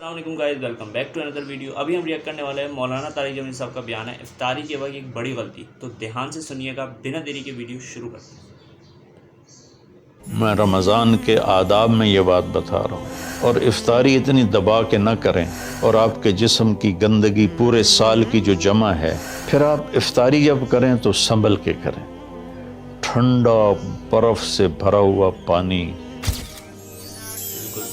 السلام علیکم guys, welcome back to another video. ابھی ہم ریئیکٹ کرنے والے ہیں مولانا طارق جمیل صاحب کا بیان ہے افطاری کے وقت ایک بڑی غلطی، تو دھیان سے سنیے گا، بنا دیری کے ویڈیو شروع کرتے ہیں۔ میں رمضان کے آداب میں یہ بات بتا رہا ہوں، اور افطاری اتنی دبا کے نہ کریں، اور آپ کے جسم کی گندگی پورے سال کی جو جمع ہے، پھر آپ افطاری جب کریں تو سنبھل کے کریں۔ ٹھنڈا برف سے بھرا ہوا پانی، بالکل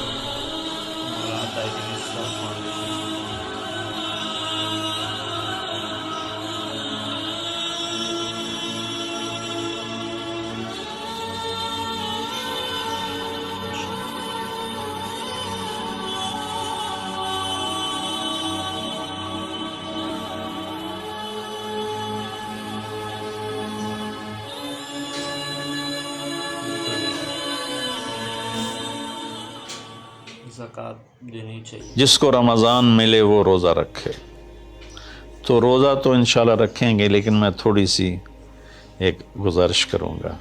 مولانا طارق جمیل صاحب فاؤنڈیشن۔ زکوٰۃ دینی چاہیے۔ جس کو رمضان ملے وہ روزہ رکھے۔ تو روزہ تو انشاءاللہ رکھیں گے، لیکن میں تھوڑی سی ایک گزارش کروں گا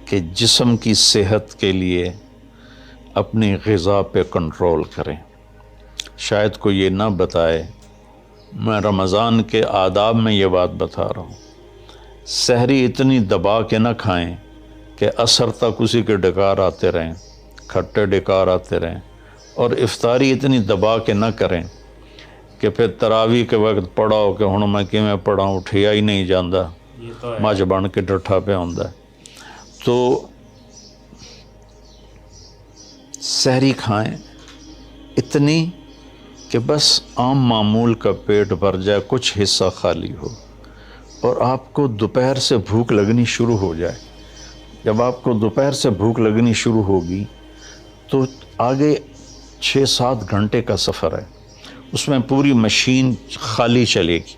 کہ جسم کی صحت کے لیے اپنی غذا پہ کنٹرول کریں۔ شاید کوئی یہ نہ بتائے، میں رمضان کے آداب میں یہ بات بتا رہا ہوں۔ سحری اتنی دبا کے نہ کھائیں کہ عصر تک اسی کے ڈکار آتے رہیں، کھٹے ڈکار آتے رہیں، اور افطاری اتنی دبا کے نہ کریں کہ پھر تراویح کے وقت پڑھاؤ کہ ہن میں کیویں پڑھاؤں، اٹھیا ہی نہیں جاندا، یہ تو ہے۔ مجھ بن کے ڈٹھا پہ ہوندا ہے۔ تو سحری کھائیں اتنی کہ بس عام معمول کا پیٹ بھر جائے، کچھ حصہ خالی ہو، اور آپ کو دوپہر سے بھوک لگنی شروع ہو جائے۔ جب آپ کو دوپہر سے بھوک لگنی شروع ہوگی تو آگے 6-7 گھنٹے کا سفر ہے، اس میں پوری مشین خالی چلے گی،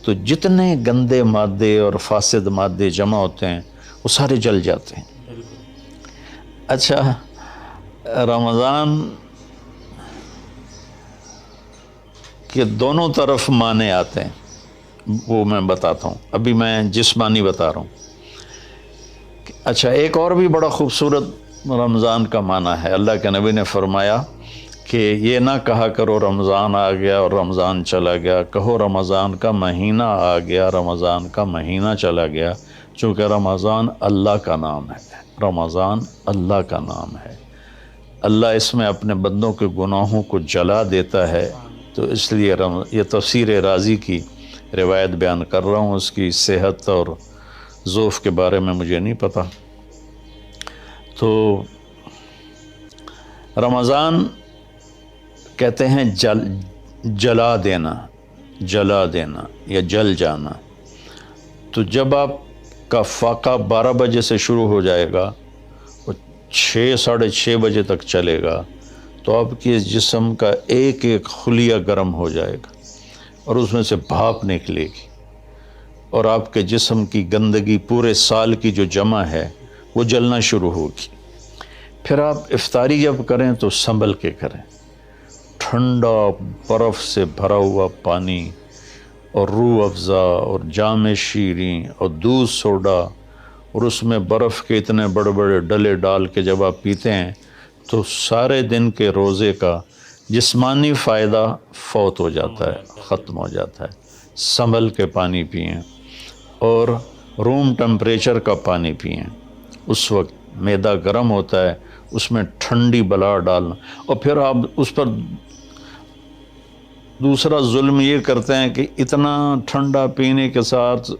تو جتنے گندے مادے اور فاسد مادے جمع ہوتے ہیں وہ سارے جل جاتے ہیں۔ بالکل۔ اچھا، رمضان کے دونوں طرف معنی آتے ہیں، وہ میں بتاتا ہوں، ابھی میں جسمانی بتا رہا ہوں۔ اچھا، ایک اور بھی بڑا خوبصورت رمضان کا معنی ہے۔ اللہ کے نبی نے فرمایا کہ یہ نہ کہا کرو رمضان آ گیا اور رمضان چلا گیا، کہو رمضان کا مہینہ آ گیا، رمضان کا مہینہ چلا گیا، چونکہ رمضان اللہ کا نام ہے، رمضان اللہ کا نام ہے۔ اللہ اس میں اپنے بندوں کے گناہوں کو جلا دیتا ہے، تو اس لیے یہ تفسیر رازی کی روایت بیان کر رہا ہوں، اس کی صحت اور ضعف کے بارے میں مجھے نہیں پتہ۔ تو رمضان کہتے ہیں جلا دینا، جلا دینا یا جل جانا۔ تو جب آپ کا فاقہ 12 بجے سے شروع ہو جائے گا اور 6-6:30 بجے تک چلے گا، تو آپ کے جسم کا ایک ایک خلیہ گرم ہو جائے گا، اور اس میں سے بھاپ نکلے گی، اور آپ کے جسم کی گندگی پورے سال کی جو جمع ہے وہ جلنا شروع ہوگی۔ پھر آپ افطاری جب کریں تو سنبھل کے کریں۔ ٹھنڈا برف سے بھرا ہوا پانی اور روح افزا اور جام شیریں اور دودھ سوڈا، اور اس میں برف کے اتنے بڑے بڑے ڈلے ڈال کے جب آپ پیتے ہیں تو سارے دن کے روزے کا جسمانی فائدہ فوت ہو جاتا ہے، ختم ہو جاتا ہے۔ سنبھل کے پانی پئیں، اور روم ٹمپریچر کا پانی پئیں۔ اس وقت معدہ گرم ہوتا ہے، اس میں ٹھنڈی بلا ڈالنا، اور پھر آپ اس پر دوسرا ظلم یہ کرتے ہیں کہ اتنا ٹھنڈا پینے کے ساتھ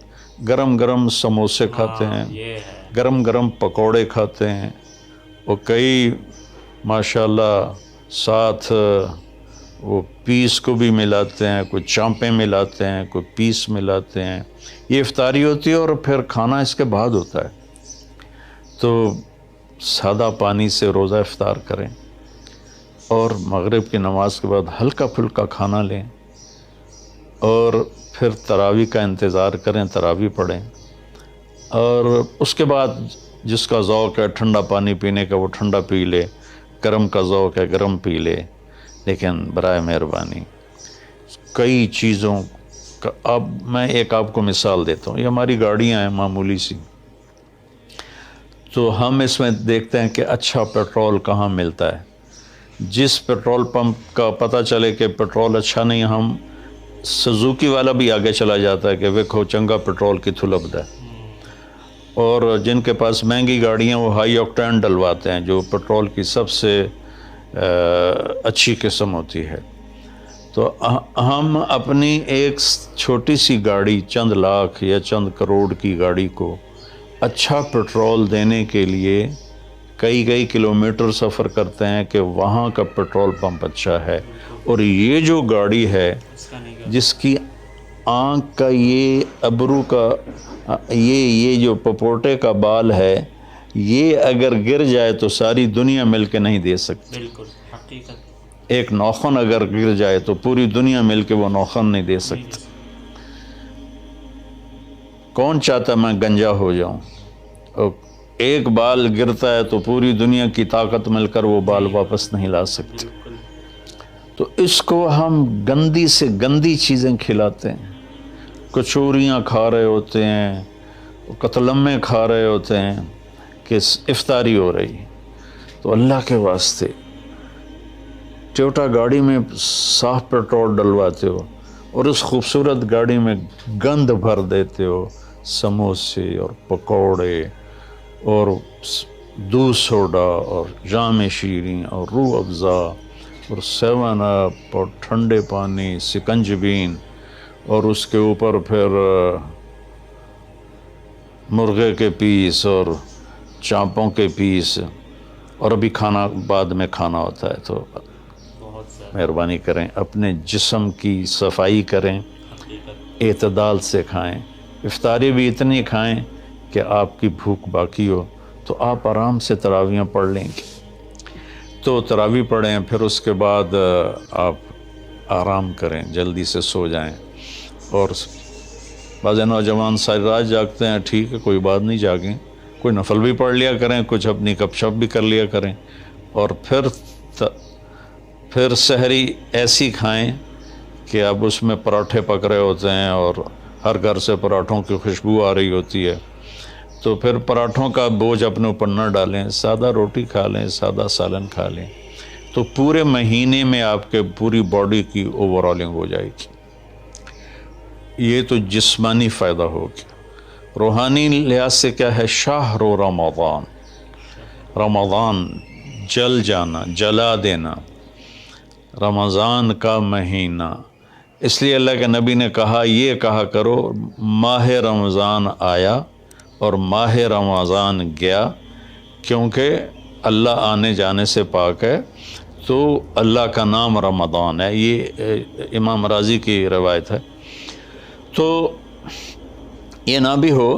گرم گرم سموسے کھاتے ہیں، یہ ہے۔ گرم گرم پکوڑے کھاتے ہیں، اور کئی ماشاءاللہ ساتھ وہ پیس کو بھی ملاتے ہیں، کوئی چانپیں ملاتے ہیں، کوئی پیس ملاتے ہیں۔ یہ افطاری ہوتی ہے، اور پھر کھانا اس کے بعد ہوتا ہے۔ تو سادہ پانی سے روزہ افطار کریں، اور مغرب کی نماز کے بعد ہلکا پھلکا کھانا لیں، اور پھر تراویح کا انتظار کریں، تراویح پڑھیں، اور اس کے بعد جس کا ذوق ہے ٹھنڈا پانی پینے کا وہ ٹھنڈا پی لے، گرم کا ذوق ہے گرم پی لے۔ لیکن برائے مہربانی کئی چیزوں کا، اب میں ایک آپ کو مثال دیتا ہوں. یہ ہماری گاڑیاں ہیں معمولی سی، تو ہم اس میں دیکھتے ہیں کہ اچھا پیٹرول کہاں ملتا ہے. جس پیٹرول پمپ کا پتہ چلے کہ پیٹرول اچھا نہیں، ہم سزوکی والا بھی آگے چلا جاتا ہے کہ ویکھو چنگا پیٹرول کتھوں لبدا ہے. اور جن کے پاس مہنگی گاڑیاں وہ ہائی آکٹین ڈلواتے ہیں، جو پیٹرول کی سب سے اچھی قسم ہوتی ہے. تو ہم اپنی ایک چھوٹی سی گاڑی، چند لاکھ یا چند کروڑ کی گاڑی کو اچھا پیٹرول دینے کے لیے کئی کلومیٹر سفر کرتے ہیں کہ وہاں کا پیٹرول پمپ اچھا ہے. اور یہ جو گاڑی ہے جس کی آنکھ کا یہ ابرو کا یہ جو پپوٹے کا بال ہے، یہ اگر گر جائے تو ساری دنیا مل کے نہیں دے سکتی. بالکل حقیقت. ایک نوخن اگر گر جائے تو پوری دنیا مل کے وہ نوخن نہیں دے سکتی. کون چاہتا میں گنجا ہو جاؤں؟ ایک بال گرتا ہے تو پوری دنیا کی طاقت مل کر وہ بال واپس نہیں لا سکتی. تو اس کو ہم گندی سے گندی چیزیں کھلاتے ہیں. کچوریاں کھا رہے ہوتے ہیں، قتلمے کھا رہے ہوتے ہیں کہ افطاری ہو رہی. تو اللہ کے واسطے ٹویوٹا گاڑی میں صاف پیٹرول ڈلواتے ہو اور اس خوبصورت گاڑی میں گند بھر دیتے ہو، سموسے اور پکوڑے اور دودھ سوڈا اور جام شیریں اور روح افزا اور 7 اپ اور ٹھنڈے پانی، سکنجبین، اور اس کے اوپر پھر مرغے کے پیس اور چانپوں کے پیس، اور ابھی کھانا بعد میں کھانا ہوتا ہے. تو مہربانی کریں اپنے جسم کی صفائی کریں، اعتدال سے کھائیں. افطاری بھی اتنی کھائیں کہ آپ کی بھوک باقی ہو. تو آپ آرام سے تراویحیں پڑھ لیں گے. تو تراویح پڑھیں، پھر اس کے بعد آپ آرام کریں، جلدی سے سو جائیں. اور بعض نوجوان ساری رات جاگتے ہیں، ٹھیک ہے کوئی بات نہیں، جاگیں، کوئی نفل بھی پڑھ لیا کریں، کچھ اپنی گپ شپ بھی کر لیا کریں. اور پھر سحری ایسی کھائیں کہ اب اس میں پراٹھے پک رہے ہوتے ہیں اور ہر گھر سے پراٹھوں کی خوشبو آ رہی ہوتی ہے. تو پھر پراٹھوں کا بوجھ اپنے اوپر نہ ڈالیں، سادہ روٹی کھا لیں، سادہ سالن کھا لیں. تو پورے مہینے میں آپ کے پوری باڈی کی اوور آلنگ ہو جائے گی. یہ تو جسمانی فائدہ ہوگا. روحانی لحاظ سے کیا ہے؟ شہر رمضان، رمضان جل جانا، جلا دینا، رمضان کا مہینہ. اس لیے اللہ کے نبی نے کہا، یہ کہا کرو ماہ رمضان آیا اور ماہ رمضان گیا، کیونکہ اللہ آنے جانے سے پاک ہے. تو اللہ کا نام رمضان ہے. یہ امام راضی کی روایت ہے. تو یہ نہ بھی ہو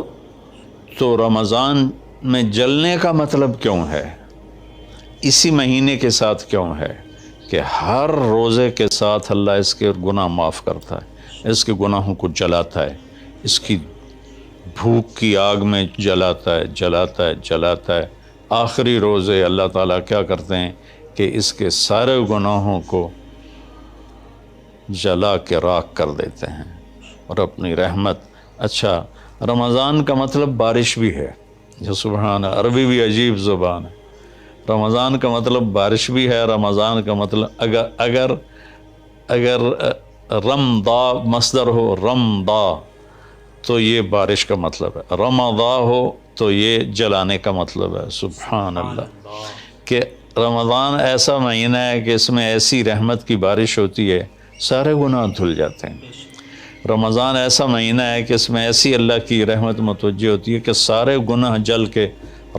تو رمضان میں جلنے کا مطلب کیوں ہے؟ اسی مہینے کے ساتھ کیوں ہے کہ ہر روزے کے ساتھ اللہ اس کے گناہ معاف کرتا ہے، اس کے گناہوں کو جلاتا ہے، اس کی بھوک کی آگ میں جلاتا ہے، جلاتا ہے، جلاتا ہے. آخری روزے اللہ تعالیٰ کیا کرتے ہیں کہ اس کے سارے گناہوں کو جلا کے راکھ کر دیتے ہیں اور اپنی رحمت. اچھا، رمضان کا مطلب بارش بھی ہے. جو سبحان، عربی بھی عجیب زبان ہے. رمضان کا مطلب بارش بھی ہے. رمضان کا مطلب اگر رمضا مصدر ہو، رمضا، تو یہ بارش کا مطلب ہے. رمضا ہو تو یہ جلانے کا مطلب ہے. سبحان اللہ، کہ رمضان ایسا مہینہ ہے کہ اس میں ایسی رحمت کی بارش ہوتی ہے، سارے گناہ دھل جاتے ہیں. رمضان ایسا مہینہ ہے کہ اس میں ایسی اللہ کی رحمت متوجہ ہوتی ہے کہ سارے گناہ جل کے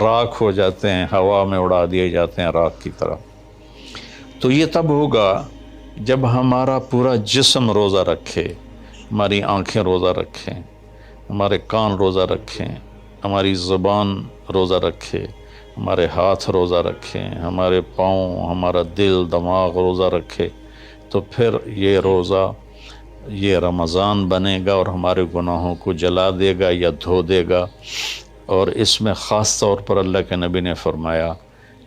راکھ ہو جاتے ہیں، ہوا میں اڑا دیے جاتے ہیں راکھ کی طرح. تو یہ تب ہوگا جب ہمارا پورا جسم روزہ رکھے، ہماری آنکھیں روزہ رکھیں، ہمارے کان روزہ رکھیں، ہماری زبان روزہ رکھے، ہمارے ہاتھ روزہ رکھیں، ہمارے پاؤں، ہمارا دل، دماغ روزہ رکھے. تو پھر یہ روزہ، یہ رمضان بنے گا اور ہمارے گناہوں کو جلا دے گا یا دھو دے گا. اور اس میں خاص طور پر اللہ کے نبی نے فرمایا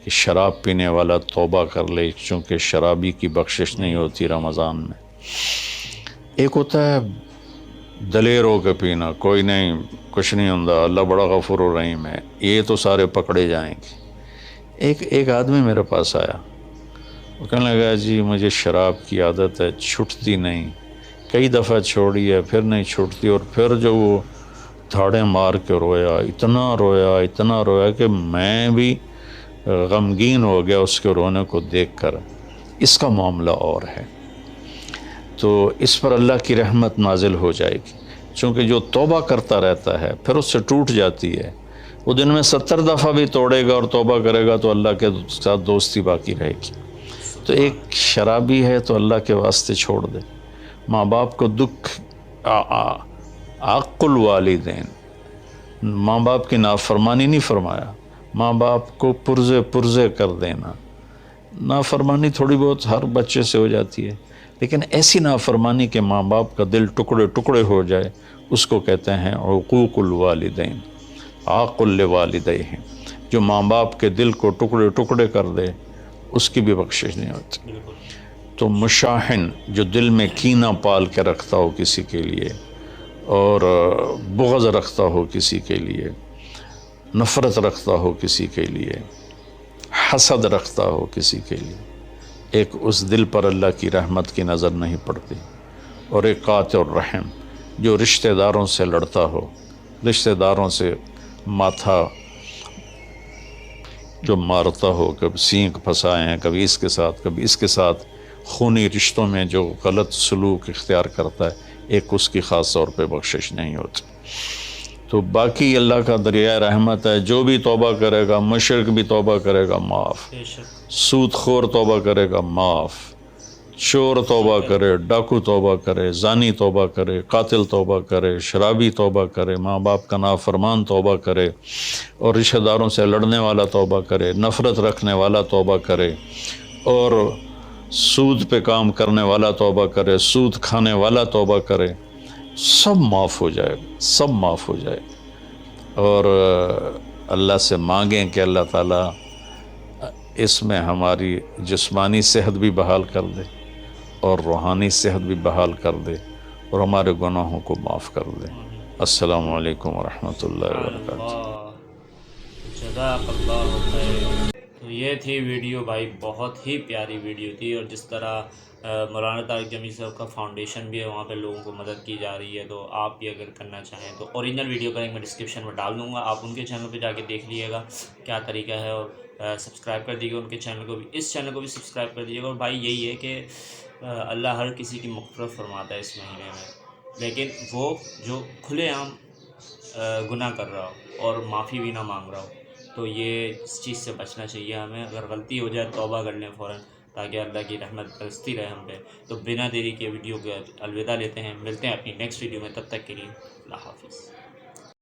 کہ شراب پینے والا توبہ کر لے، چونکہ شرابی کی بخشش نہیں ہوتی رمضان میں۔ ایک ہوتا ہے دلیر ہو کے پینا، کوئی نہیں، کچھ نہیں ہوتا، اللہ بڑا غفور و رحیم ہے، یہ تو سارے پکڑے جائیں گے۔ ایک آدمی میرے پاس آیا، وہ کہنے لگا جی مجھے شراب کی عادت ہے، چھٹتی نہیں، کئی دفعہ چھوڑی ہے پھر نہیں چھوٹتی، اور پھر جو وہ دھاڑیں مار کے رویا، اتنا رویا کہ میں بھی غمگین ہو گیا اس کے رونے کو دیکھ کر۔ اس کا معاملہ اور ہے، تو اس پر اللہ کی رحمت نازل ہو جائے گی، چونکہ جو توبہ کرتا رہتا ہے پھر اس سے ٹوٹ جاتی ہے، وہ دن میں 70 دفعہ بھی توڑے گا اور توبہ کرے گا تو اللہ کے ساتھ دوستی باقی رہے گی۔ تو ایک شرابی ہے تو اللہ کے واسطے چھوڑ دے۔ ماں باپ کو دکھ، عق الوالدین، ماں باپ کی نافرمانی نہیں فرمایا، ماں باپ کو پرزے کر دینا۔ نافرمانی تھوڑی بہت ہر بچے سے ہو جاتی ہے، لیکن ایسی نافرمانی کہ ماں باپ کا دل ٹکڑے ٹکڑے ہو جائے، اس کو کہتے ہیں عقوق الوالدین، عاق لوالدیہ۔ جو ماں باپ کے دل کو ٹکڑے ٹکڑے کر دے اس کی بھی بخشش نہیں ہوتی۔ تو مشاحن، جو دل میں کینہ پال کے رکھتا ہو کسی کے لیے، اور بغض رکھتا ہو کسی کے لیے، نفرت رکھتا ہو کسی کے لیے، حسد رکھتا ہو کسی کے لیے، ایک اس دل پر اللہ کی رحمت کی نظر نہیں پڑتی۔ اور ایک قاطع الرحم، جو رشتہ داروں سے لڑتا ہو، رشتہ داروں سے ماتھا جو مارتا ہو، کبھی سینگ پھنسائے ہیں، کبھی اس کے ساتھ کبھی اس کے ساتھ، خونی رشتوں میں جو غلط سلوک اختیار کرتا ہے، ایک اس کی خاص طور پہ بخشش نہیں ہوتی۔ تو باقی اللہ کا دریائے رحمت ہے، جو بھی توبہ کرے گا، مشرک بھی توبہ کرے گا معاف، سود خور توبہ کرے گا معاف، چور توبہ کرے، ڈاکو توبہ کرے، زانی توبہ کرے، قاتل توبہ کرے، شرابی توبہ کرے، ماں باپ کا نافرمان توبہ کرے، اور رشتہ داروں سے لڑنے والا توبہ کرے، نفرت رکھنے والا توبہ کرے، اور سود پہ کام کرنے والا توبہ کرے، سود کھانے والا توبہ کرے، سب معاف ہو جائے، سب معاف ہو جائے۔ اور اللہ سے مانگیں کہ اللہ تعالیٰ اس میں ہماری جسمانی صحت بھی بحال کر دے اور روحانی صحت بھی بحال کر دے، اور ہمارے گناہوں کو معاف کر دے۔ السلام علیکم ورحمۃ اللہ وبرکاتہ۔ جزاک اللہ خیر۔ تو یہ تھی ویڈیو بھائی، بہت ہی پیاری ویڈیو تھی، اور جس طرح مولانا طارق جمیل صاحب کا فاؤنڈیشن بھی ہے، وہاں پہ لوگوں کو مدد کی جا رہی ہے، تو آپ بھی اگر کرنا چاہیں تو اوریجنل ویڈیو کا لنک میں ڈسکرپشن میں ڈال دوں گا، آپ ان کے چینل پہ جا کے دیکھ لیے گا کیا طریقہ ہے، اور سبسکرائب کر دیجیے گا ان کے چینل کو بھی، اس چینل کو بھی سبسکرائب کر دیجیے گا۔ اور بھائی یہی ہے کہ اللہ ہر کسی کی مغفرت فرماتا ہے اس مہینے میں، لیکن وہ جو کھلے عام گناہ کر رہا ہو اور معافی بھی نہ مانگ رہا ہو، تو یہ اس چیز سے بچنا چاہیے ہمیں۔ اگر غلطی ہو جائے توبہ کر لیں فوراً، تاکہ اللہ کی رحمت برستی رہے ہم پہ۔ تو بنا دیری کے ویڈیو کو الوداع لیتے ہیں، ملتے ہیں اپنی نیکسٹ ویڈیو میں، تب تک کے لیے اللہ حافظ۔